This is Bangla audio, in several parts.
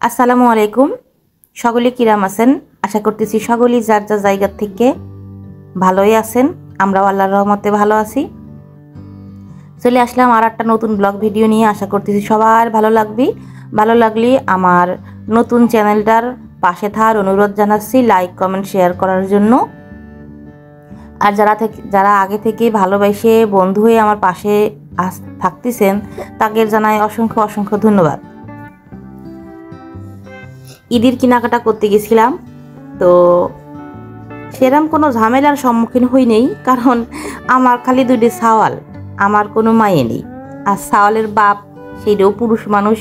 আসসালামু আলাইকুম। সকলে কিরাম আছেন? আশা করতেছি সকলেই যার যার জায়গা থেকে ভালোই আছেন। আমরাও আল্লাহর রহমতে ভালো আছি। চলে আসলাম আর একটা নতুন ব্লগ ভিডিও নিয়ে। আশা করতেছি সবার ভালো লাগবে। ভালো লাগলে আমার নতুন চ্যানেলটার পাশে থাকার অনুরোধ জানাচ্ছি, লাইক কমেন্ট শেয়ার করার জন্য। আর যারা আগে থেকে ভালোবেসে বন্ধু হয়ে আমার পাশে থাকতেছেন তাদের জানাই অসংখ্য অসংখ্য ধন্যবাদ। ঈদের কেনাকাটা করতে গেছিলাম, তো সেরকম কোনো ঝামেলার সম্মুখীন হই নেই, কারণ আমার খালি দুটি সাওয়াল, আমার কোনো মায়ে নেই। আর সাওয়ালের বাপ সেটাও পুরুষ মানুষ,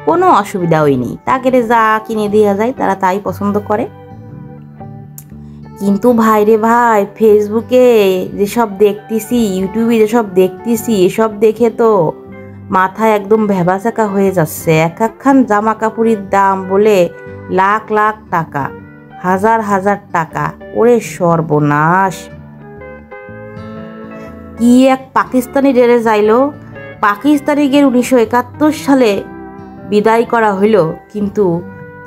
কোনো অসুবিধা হয়নি। তাকে যা কিনে দেওয়া যায় তারা তাই পছন্দ করে। কিন্তু ভাই রে ভাই, ফেসবুকে যেসব দেখতেছি, ইউটিউবে যেসব দেখতেছি, এসব দেখে তো মাথায় একদম ভেবাচাকা হয়ে যাচ্ছে। এক একখান জামা কাপড়ের দাম বলে লাখ লাখ টাকা, হাজার হাজার টাকা। ওরে সর্বনাশ! কি এক পাকিস্তানি ড্রেস আইলো, পাকিস্তানি গিয়ে 1971 সালে বিদায় করা হইল, কিন্তু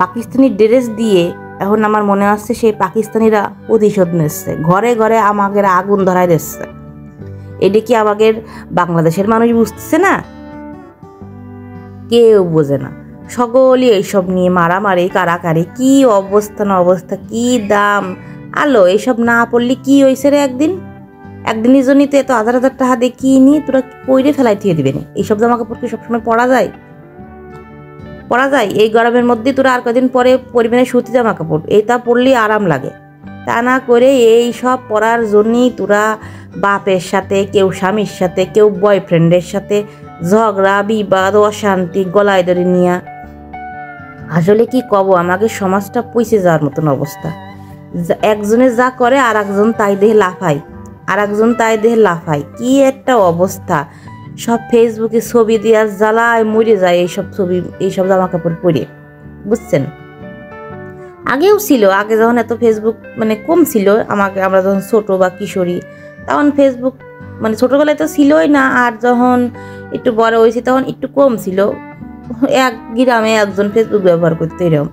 পাকিস্তানি ড্রেস দিয়ে এখন আমার মনে হচ্ছে সেই পাকিস্তানিরা প্রতিশোধ নিচ্ছে। ঘরে ঘরে আমাদের আগুন ধরায় দিচ্ছে। এটা কি আমাদের বাংলাদেশের মানুষ বুঝতেছে না? কেউ বোঝে না। সকলেই এইসব নিয়ে মারামারি কারাকারি। কি অবস্থা না অবস্থা, কি দাম! আলো এইসব না পড়লে কি হয়েছে রে? একদিনের জন্যই তো এত হাজার হাজার টাকা দিয়ে কিনি, তোরা পইরে ফেলাই থিয়ে দিবেন। এইসব জামা কাপড় কি সবসময় পরা যায়? এই গরমের মধ্যে তোরা আর কদিন পরে পরিমাণে সুতি জামা কাপড়, এইটা পরলেই আরাম লাগে। তা না করে এই সব পরার জন্যই তোরা বাপের সাথে, কেউ স্বামীর সাথে, কেউ বয়ফ্রেন্ডের সাথে ঝগড়া বিবাদ অশান্তি গলায় ধরে নিয়া। আসলে কি কব, আমাকে সমাজটা পইছে যাওয়ার মতন অবস্থা। একজনে যা করে আর একজন তাই দেহে লাফায়, কি একটা অবস্থা! সব ফেসবুকে ছবি দিয়া জ্বালায় মরে যায় এইসব জামা কাপড় পরে, বুঝছেন? আগেও ছিল, আগে যখন এত ফেসবুক কম ছিল, আমরা যখন ছোট বা কিশোরী, তখন ফেসবুক ছোটবেলায় তো ছিলই না। আর যখন একটু বড় হয়েছি তখন একটু কম ছিল। এক গ্রামে একজন ফেসবুক ব্যবহার করতে, এরকম।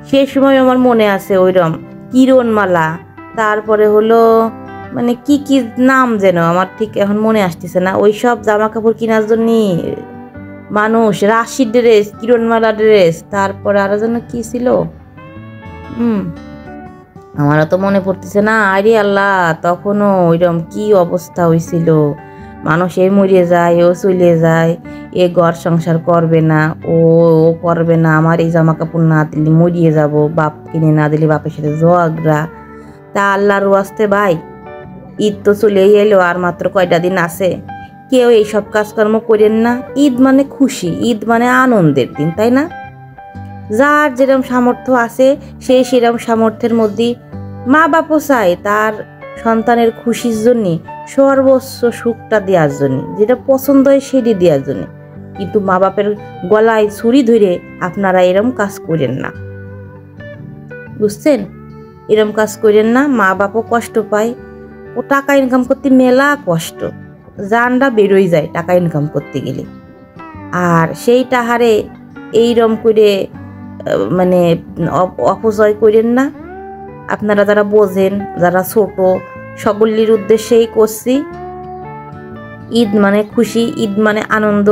সেই সময় আমার মনে আছে ওইরকম কিরণমালা, তারপরে হলো কি কি নাম যেন আমার ঠিক এখন মনে আসতেছে না। ওই সব জামা কাপড় কেনার জন্য মানুষ রাশির ড্রেস, কিরণমালা ড্রেস, তারপরে আরো যেন কি ছিল, আমারও তো মনে পড়তেছে না। আরে আল্লাহ, তখনও ওইরকম কি অবস্থা হয়েছিল। মানুষ এ মরিয়ে যায়, ও চলে যায়, এ ঘর সংসার করবে না, ও করবে না, আমার এই জামা কাপড় না দিলে মরিয়ে যাব, বাপ কিনে না দিলে বাপের সাথে ঝগড়া। তা আল্লাহর ওয়াস্তে ভাই, ঈদ তো চলেই এলো, আর মাত্র কয়টা দিন আছে। কেউ এইসব কাজকর্ম করেন না। ঈদ মানে খুশি, ঈদ মানে আনন্দের দিন, তাই না? যার যেরকম সামর্থ্য আছে সে সেরকম সামর্থ্যের মধ্যে মা বাপও চায় তার সন্তানের খুশির জন্য সর্বোচ্চ সুখটা দেওয়ার জন্য, যেটা পছন্দ হয় সেটি দেওয়ার জন্য। কিন্তু মা বাপের গলায় ছুরি ধরে আপনারা এরম কাজ করেন না, বুঝছেন? এরম কাজ করেন না। মা বাপও কষ্ট পায়, ও টাকা ইনকাম করতে মেলা কষ্ট, জানটা বেরোই যায় টাকা ইনকাম করতে গেলে। আর সেই টাহারে এইরম করে অপচয় করেন না। আপনারা যারা বোঝেন, যারা ছোট, সকলের উদ্দেশ্যেই করছি। ঈদ মানে খুশি, ঈদ মানে আনন্দ।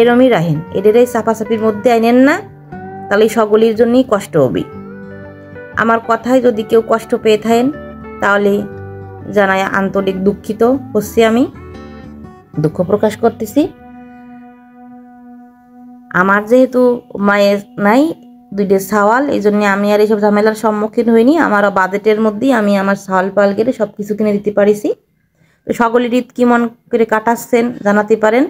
এরমই রাখেন, এদেরই চাপাচাপির মধ্যে আনেন না, তাহলে সকলের জন্যই কষ্ট হবে। আমার কথায় যদি কেউ কষ্ট পেয়ে থাকেন তাহলে জানাই আন্তরিক দুঃখিত হচ্ছি, আমি দুঃখ প্রকাশ করতেছি। আমার যেহেতু মায়ের নাই, দুইটা সাওয়াল, এই জন্য আমি আর এইসব ঝামেলার সম্মুখীন হইনি। আমার বাজেটের মধ্যেই আমি আমার সাওয়াল পাল কেটে সব কিছু কিনে দিতে পারিছি। তো সকলের ঈদ কেমন করে কাটাচ্ছেন জানাতে পারেন।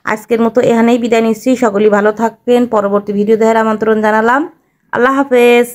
আজকের মতো এখানেই বিদায় নিচ্ছি। সকলেই ভালো থাকবেন। পরবর্তী ভিডিও দেখার আমন্ত্রণ জানালাম। আল্লাহ হাফেজ।